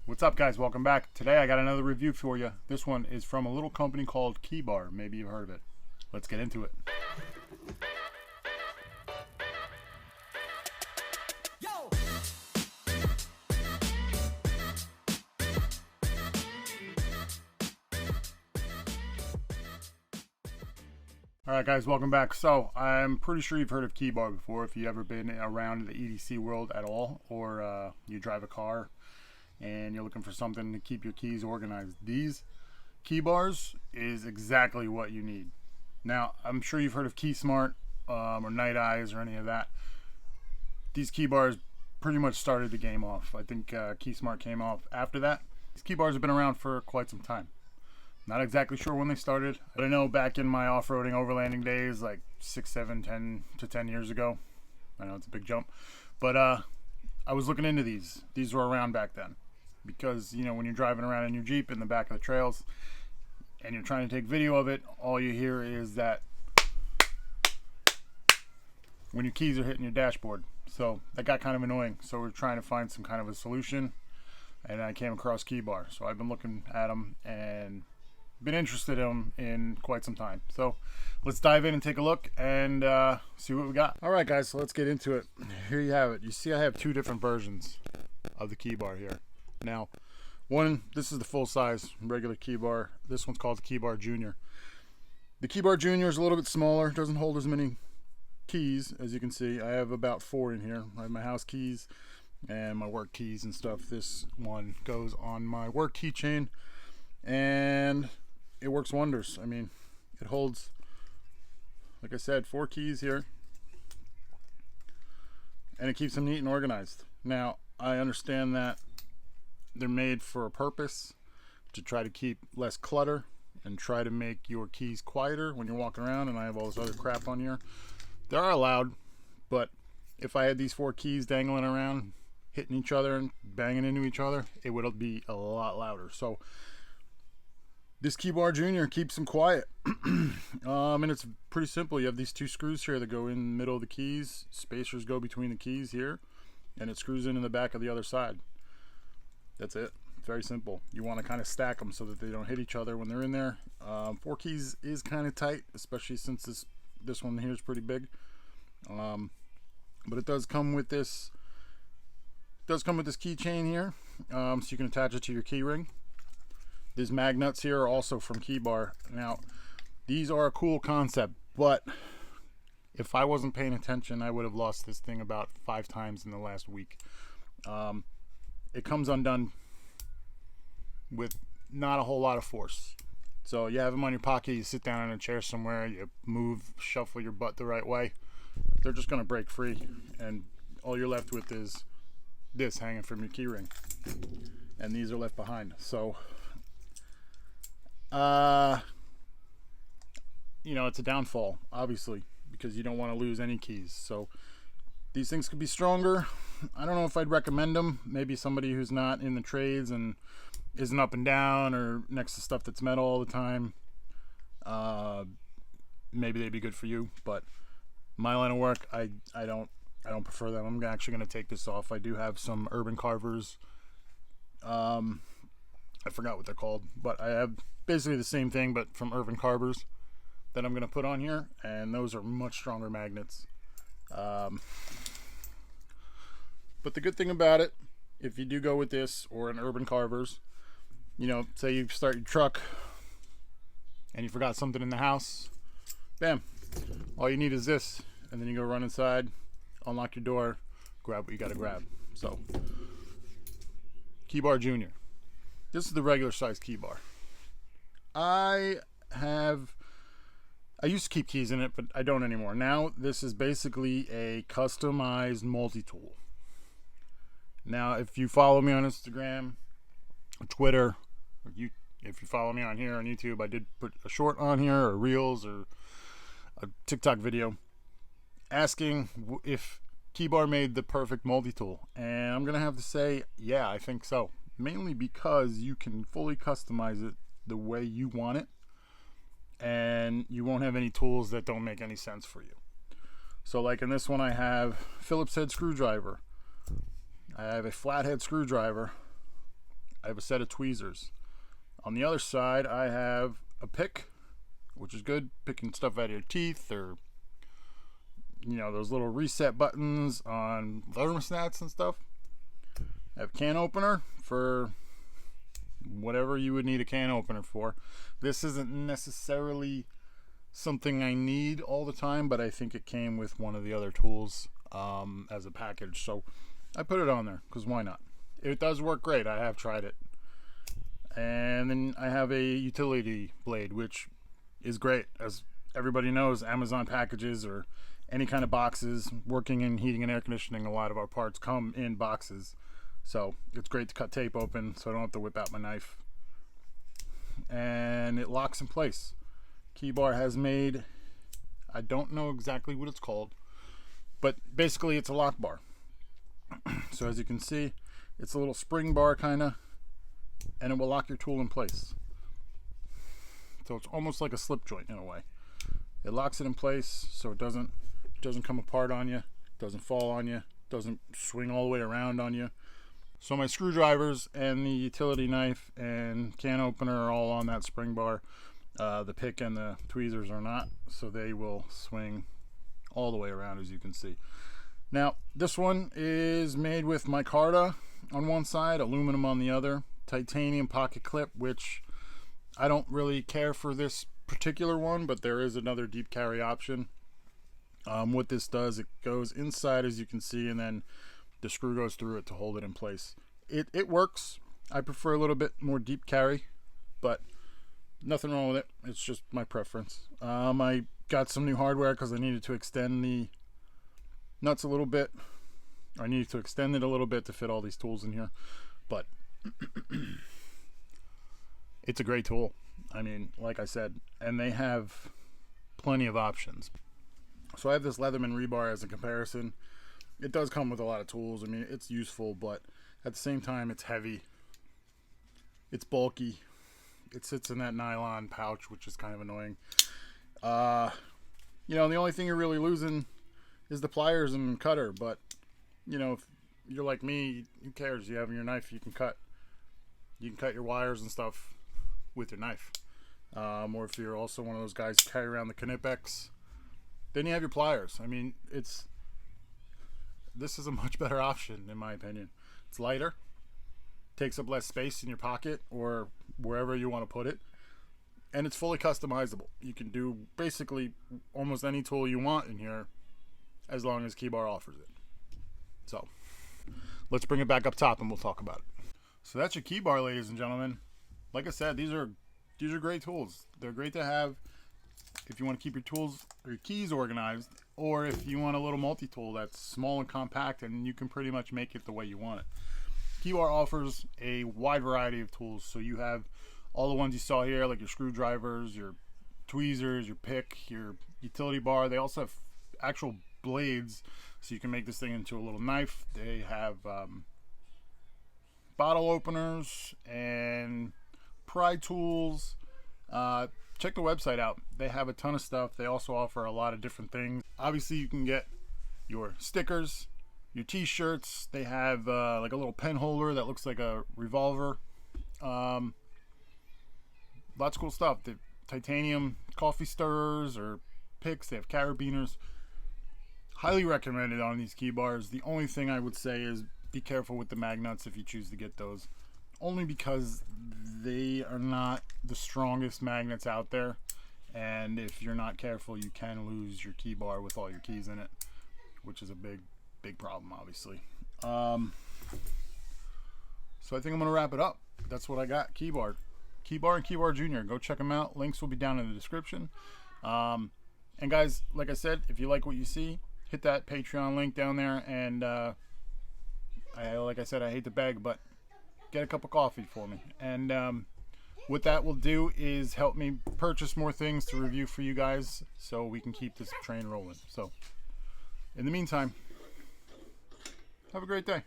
What's up, guys? Welcome back. Today I got another review for you. This one is from a little company called KeyBar. Maybe you've heard of it. Let's get into it. Alright guys, welcome back. So, I'm pretty sure you've heard of KeyBar before if you've ever been around the EDC world at all, or you drive a car and you're looking for something to keep your keys organized. These KeyBars is exactly what you need. Now, I'm sure you've heard of KeySmart or Night Eyes or any of that. These KeyBars pretty much started the game off. I think KeySmart came off after that. These KeyBars have been around for quite some time. Not exactly sure when they started, but I know back in my off-roading overlanding days, like 6, 7, 10 to 10 years ago. I know it's a big jump, but I was looking into these. These were around back then because, you know, when you're driving around in your Jeep in the back of the trails and you're trying to take video of it, all you hear is that when your keys are hitting your dashboard. So that got kind of annoying. So we're trying to find some kind of a solution, and I came across KeyBar. So I've been looking at them and been interested in them in quite some time. So let's dive in and take a look and see what we got. All right, guys, so let's get into it. Here you have it. You see I have two different versions of the KeyBar here. Now, this is the full-size regular KeyBar. This one's called the KeyBar Junior. The KeyBar Junior is a little bit smaller, doesn't hold as many keys. As you can see, I have about 4 in here. I have my house keys and my work keys and stuff. This one goes on my work keychain, and it works wonders. I mean, it holds, like I said, 4 keys here, and it keeps them neat and organized. Now, I understand that they're made for a purpose, to try to keep less clutter and try to make your keys quieter when you're walking around, and I have all this other crap on here. They are loud, but if I had these 4 keys dangling around, hitting each other and banging into each other, it would be a lot louder. So this KeyBar Junior keeps them quiet. And it's pretty simple. You have these 2 screws here that go in the middle of the keys. Spacers go between the keys here, and it screws in the back of the other side. That's it. Very simple. You want to kind of stack them so that they don't hit each other when they're in there. 4 keys is kind of tight, especially since this one here is pretty big. But it does come with this. Keychain here, so you can attach it to your key ring. These magnets here are also from KeyBar. Now, these are a cool concept, but if I wasn't paying attention, I would have lost this thing about 5 times in the last week. It comes undone with not a whole lot of force. So you have them on your pocket, you sit down in a chair somewhere, you move, shuffle your butt the right way, they're just going to break free, and all you're left with is this hanging from your key ring, and these are left behind. So you know, it's a downfall, obviously, because you don't want to lose any keys. So these things could be stronger. I don't know if I'd recommend them. Maybe somebody who's not in the trades and isn't up and down or next to stuff that's metal all the time, maybe they'd be good for you. But my line of work, I don't prefer them. I'm actually going to take this off. I do have some Urban Carvers. I forgot what they're called, but I have basically the same thing, but from Urban Carvers, that I'm going to put on here, and those are much stronger magnets. But the good thing about it, if you do go with this or an Urban Carvers, you know, say you start your truck and you forgot something in the house, bam, all you need is this, and then you go run inside, unlock your door, grab what you got to grab. So KeyBar Junior. This is the regular size KeyBar. I used to keep keys in it, but I don't anymore. Now this is basically a customized multi-tool. Now, if you follow me on Instagram, or Twitter, or if you follow me on here on YouTube, I did put a short on here, or Reels, or a TikTok video asking if KeyBar made the perfect multi-tool. And I'm going to have to say, yeah, I think so. Mainly because you can fully customize it the way you want it, and you won't have any tools that don't make any sense for you. So like in this one, I have Phillips head screwdriver, I have a flathead screwdriver, I I have a set of tweezers. On the other side, I have a pick, which is good, picking stuff out of your teeth, or those little reset buttons on thermostats and stuff. I have a can opener for whatever you would need a can opener for. This isn't necessarily something I need all the time, but I think it came with one of the other tools as a package, so I put it on there because why not? It does work great. I have tried it. And then I have a utility blade, which is great. As everybody knows, Amazon packages or any kind of boxes, working in heating and air conditioning, a lot of our parts come in boxes. So it's great to cut tape open so I don't have to whip out my knife. And it locks in place. KeyBar has made, I don't know exactly what it's called, but basically it's a lock bar. So as you can see, it's a little spring bar kind of, and it will lock your tool in place. So it's almost like a slip joint in a way. It locks it in place so it doesn't come apart on you, doesn't fall on you, doesn't swing all the way around on you. So my screwdrivers and the utility knife and can opener are all on that spring bar. The pick and the tweezers are not, so they will swing all the way around, as you can see. Now, this one is made with micarta on one side, aluminum on the other, titanium pocket clip, which I don't really care for this particular one, but there is another deep carry option. What this does, it goes inside, as you can see, and then the screw goes through it to hold it in place. It works. I prefer a little bit more deep carry, but nothing wrong with it. It's just my preference. I got some new hardware because I needed to extend the nuts a little bit. I needed to extend it a little bit to fit all these tools in here, but it's a great tool. I mean, like I said, and they have plenty of options. So I have this Leatherman rebar as a comparison. It does come with a lot of tools. I mean, it's useful, but at the same time, it's heavy. It's bulky. It sits in that nylon pouch, which is kind of annoying. The only thing you're really losing is the pliers and cutter, but if you're like me, who cares? You have your knife, you can cut your wires and stuff with your knife. Or if you're also one of those guys who carry around the Knipex, then you have your pliers. I mean, this is a much better option in my opinion. It's lighter, takes up less space in your pocket or wherever you want to put it, and it's fully customizable. You can do basically almost any tool you want in here as long as KeyBar offers it. So let's bring it back up top and we'll talk about it. So that's your KeyBar, ladies and gentlemen. Like I said, these are great tools. They're great to have if you want to keep your tools or your keys organized, or if you want a little multi-tool that's small and compact and you can pretty much make it the way you want it. KeyBar offers a wide variety of tools. So you have all the ones you saw here, like your screwdrivers, your tweezers, your pick, your utility bar. They also have actual blades, so you can make this thing into a little knife. They have bottle openers and pry tools. Check the website out. They have a ton of stuff. They also offer a lot of different things. Obviously, you can get your stickers, your t-shirts. They have like a little pen holder that looks like a revolver. Lots of cool stuff. The titanium coffee stirrers or picks. They have carabiners. Highly recommended on these KeyBars. The only thing I would say is be careful with the mag nuts if you choose to get those. Only because they are not the strongest magnets out there, and if you're not careful, you can lose your KeyBar with all your keys in it, which is a big problem, obviously. So I think I'm gonna wrap it up. That's what I got. KeyBar and KeyBar Junior. Go check them out. Links will be down in the description. And guys, like I said, if you like what you see, hit that Patreon link down there. And like I said, I hate to beg, but get a cup of coffee for me. And what that will do is help me purchase more things to review for you guys so we can keep this train rolling. So in the meantime, have a great day.